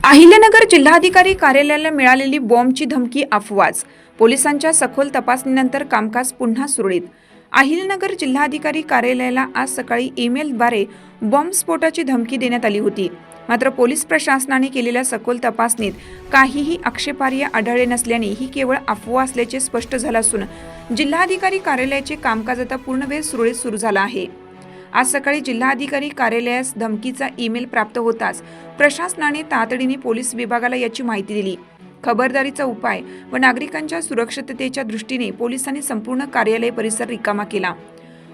अहिल्यानगर जिल्हाधिकारी कार्यालयाला मिळालेली बॉम्बची धमकी अफवाच. पोलिसांच्या सखोल तपासणीनंतर कामकाज पुन्हा सुरळीत. अहिल्यानगर जिल्हाधिकारी कार्यालयाला आज सकाळी ईमेलद्वारे बॉम्बस्फोटाची धमकी देण्यात आली होती. मात्र पोलीस प्रशासनाने केलेल्या सखोल तपासणीत काहीही आक्षेपार्ह आढळले नसल्याने ही केवळ अफवा असल्याचे स्पष्ट झाले असून जिल्हाधिकारी कार्यालयाचे कामकाज आता पूर्णवेळ सुरळीत सुरू झाले आहे. आज सकाळी जिल्हाधिकारी कार्यालयास धमकीचा ईमेल प्राप्त होताच प्रशासनाने तातडीने पोलीस विभागाला याची माहिती दिली. खबरदारीचा उपाय व नागरिकांच्या सुरक्षिततेच्या दृष्टीने पोलिसांनी संपूर्ण कार्यालय परिसर रिकामा केला.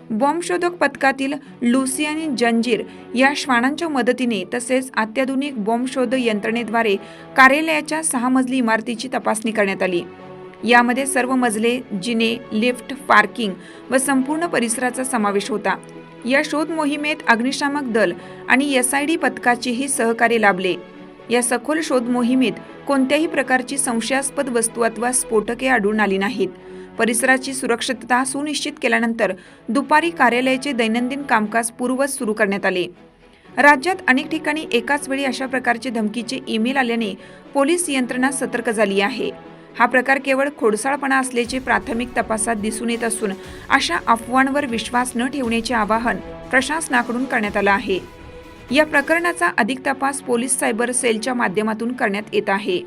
बॉम्बशोधक पथकातील लुसी आणि जंजीर या श्वानांच्या मदतीने तसेच अत्याधुनिक बॉम्बशोध यंत्रणेद्वारे कार्यालयाच्या 6 मजली इमारतीची तपासणी करण्यात आली. यामध्ये सर्व मजले, जिने, लिफ्ट, पार्किंग व संपूर्ण परिसराचा समावेश होता. या शोध मोहिमेत अग्निशामक दल आणि SID पथकाचेही सहकार्य लाभले. या सखोल शोध मोहिमेत कोणत्याही प्रकारची संशयास्पद वस्तू अथवा स्फोटके आढळून आली नाहीत. परिसराची सुरक्षितता सुनिश्चित केल्यानंतर दुपारी कार्यालयाचे दैनंदिन कामकाज पूर्ववत सुरू करण्यात आले. राज्यात अनेक ठिकाणी एकाच वेळी अशा प्रकारचे धमकीचे ईमेल आल्याने पोलीस यंत्रणा सतर्क झाली आहे. हा प्रकार केवळ खोडसाळपणा असल्याचे प्राथमिक तपासात दिसून येत असून अशा अफवांवर विश्वास न ठेवण्याचे आवाहन प्रशासनाकडून करण्यात आले आहे. या प्रकरणाचा अधिक तपास पोलीस सायबर सेलच्या माध्यमातून करण्यात येत आहे.